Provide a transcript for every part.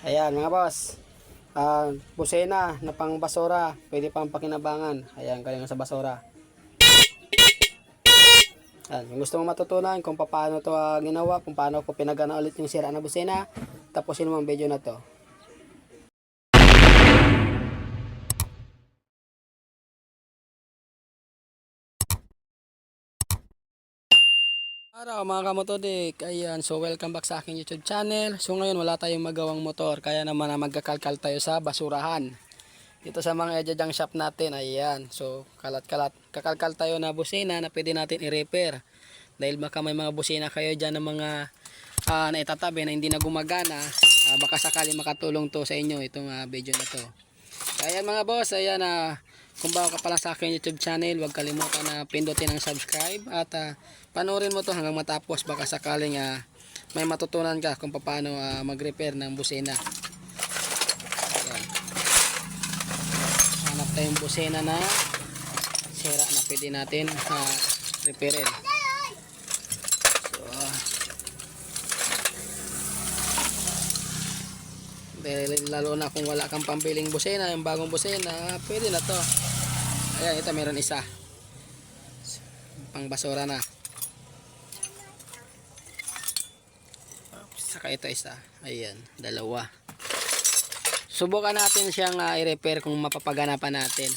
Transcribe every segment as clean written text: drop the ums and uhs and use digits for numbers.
Ayan mga boss. Busena na pang basura. Pwede pang pakinabangan. Ayan, kaya sa basura. Ayan, kung gusto mo matutunan kung paano to ginawa, kung paano ko pinagana ulit yung sira na busena, tapusin mo ang video na to. Araw mga kamotodik, ayan, so welcome back sa aking YouTube channel. So ngayon wala tayong magawang motor, kaya naman magkakalkal tayo sa basurahan. Dito sa mga junk shop natin, ayan, so kalat-kalat, kakalkal tayo na busina na pwede natin i-repair. Dahil baka may mga busina kayo dyan ng mga naitatabi na hindi na gumagana, baka sakali makatulong to sa inyo itong video na to. Ayan mga boss, ayan kung bago ka pala sa akin YouTube channel, huwag kalimutan na pindutin ang subscribe at panoorin mo to hanggang matapos, baka sakaling may matutunan ka kung paano mag-repair ng busina. Ayan. Hanap tayong busina na sira na pwede natin repairin. Dahil lalo na kung wala kang pambiling busena, yung bagong busena, pwede na to. Ayan, ito meron isa pang basura na. Saka ito isa, ayan, dalawa. Subukan natin siyang i-repair kung mapapagana pa natin.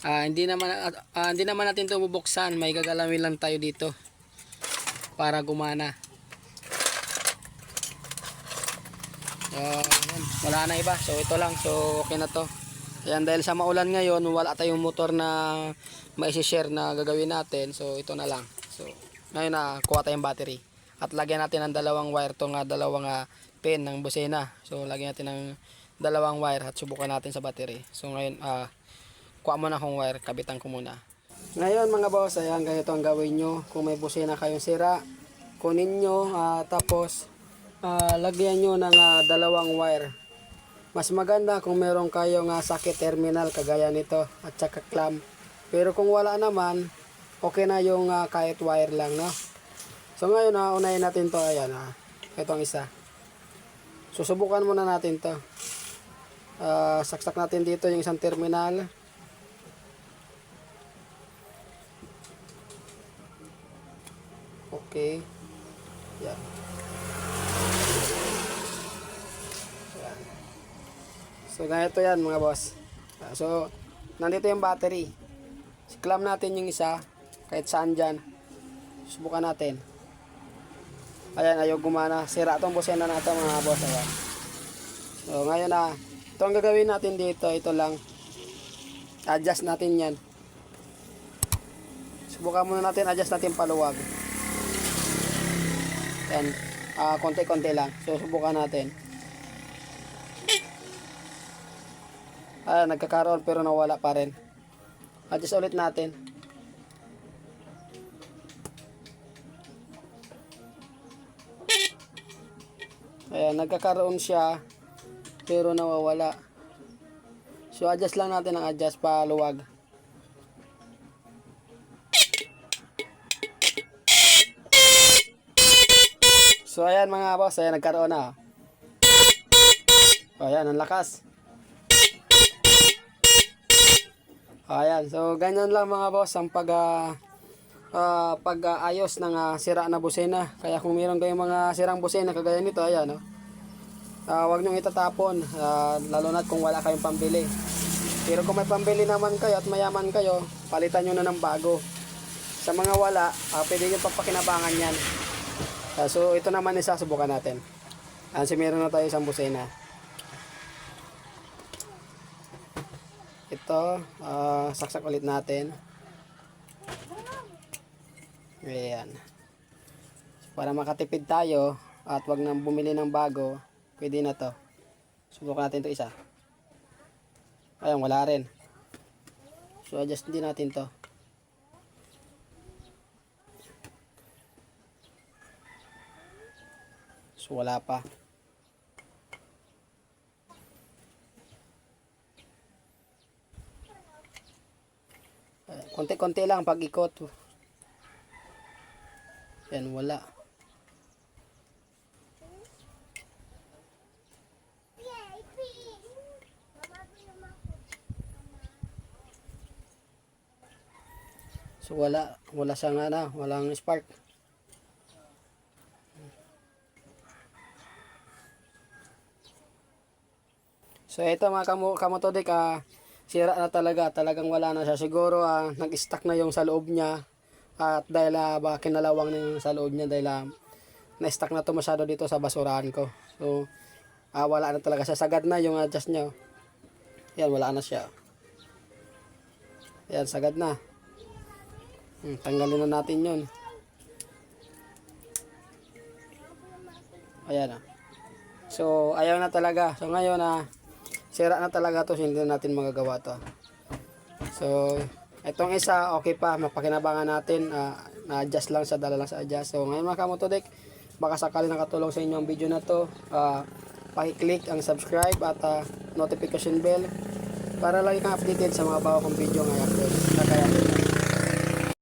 Hindi naman natin ito bubuksan, may gagalawin lang tayo dito para gumana. Wala na iba, so ito lang, so okay na to. Ayan, dahil sa maulan ngayon, wala tayong motor na maisi-share na gagawin natin, so ito na lang. So ngayon kuha tayong battery at lagyan natin ng dalawang wire tong dalawang pin ng busena. So lagyan natin ng dalawang wire at subukan natin sa battery. So ngayon kuha muna akong wire, kabitan ko muna. Ngayon mga boss, ayan, ganito ang gawin nyo. Kung may busena kayong sira, kunin nyo, tapos lagyan nyo ng dalawang wire. Mas maganda kung meron kayong sakit terminal kagaya nito at saka clamp. Pero kung wala naman, okay na yung kahit wire lang, no? So ngayon unahin natin to. Ayan, itong isa. Susubukan muna natin to. Saksak natin dito yung isang terminal. Okay. Yan. So ganito yan mga boss. So nandito yung battery. Clamp natin yung isa kahit saan dyan. Subukan natin. Ayan, ayaw gumana. Sira itong busena na ito mga boss. Ayan. So ngayon ito ang gagawin natin dito. Ito lang. Adjust natin yan. Subukan muna natin. Adjust natin paluwag. Ayan. Konti-konti lang. So subukan natin. Nagkakaroon pero nawala pa rin. Adjust ulit natin. Ayan, nagkakaroon siya pero nawawala. So adjust lang natin ang adjust paluwag. So ayan mga boss, ayan nagkaroon na. Ayan, ang lakas. Ayan, so ganyan lang mga boss ang pag-ayos ng sira na busena. Kaya kung meron kayong mga sirang busena kagaya nito, ayan, huwag nyong itatapon, lalo na kung wala kayong pambili. Pero kung may pambili naman kayo at mayaman kayo, palitan nyo na ng bago. Sa mga wala, pwede nyo papakinabangan yan. So ito naman isa, subukan natin. So meron na tayo isang busena. Ito, saksak ulit natin. Ayan. Para makatipid tayo at wag nang bumili ng bago, pwede na to. Subukan natin to isa. Ayan, wala rin. So adjust din natin to. So wala pa. Konti-konti lang pag ikot. Yan, wala. So wala siyang walang spark. So ito mga kamotodik, sira na talagang wala na siya. Siguro nag-stuck na yung sa loob niya, at dahil baka kinalawang na yung sa loob niya dahil na-stuck na to masyado dito sa basurahan ko. So wala na talaga siya, sagad na yung adjust niya. Yan, wala na siya. Yan, sagad na. Tanggalin na natin yun. Ayan. So ayaw na talaga. So ngayon sira na talaga to, hindi na natin magagawa to. So itong isa okay pa, mapakinabangan natin, na-adjust lang sa dala lang sa adjust. So ngayon mga kamotodik, baka sakali nakatulong sa inyo ang video na to, paki-click ang subscribe at notification bell para lagi kang updated sa mga bago kong video ngayon. Kaya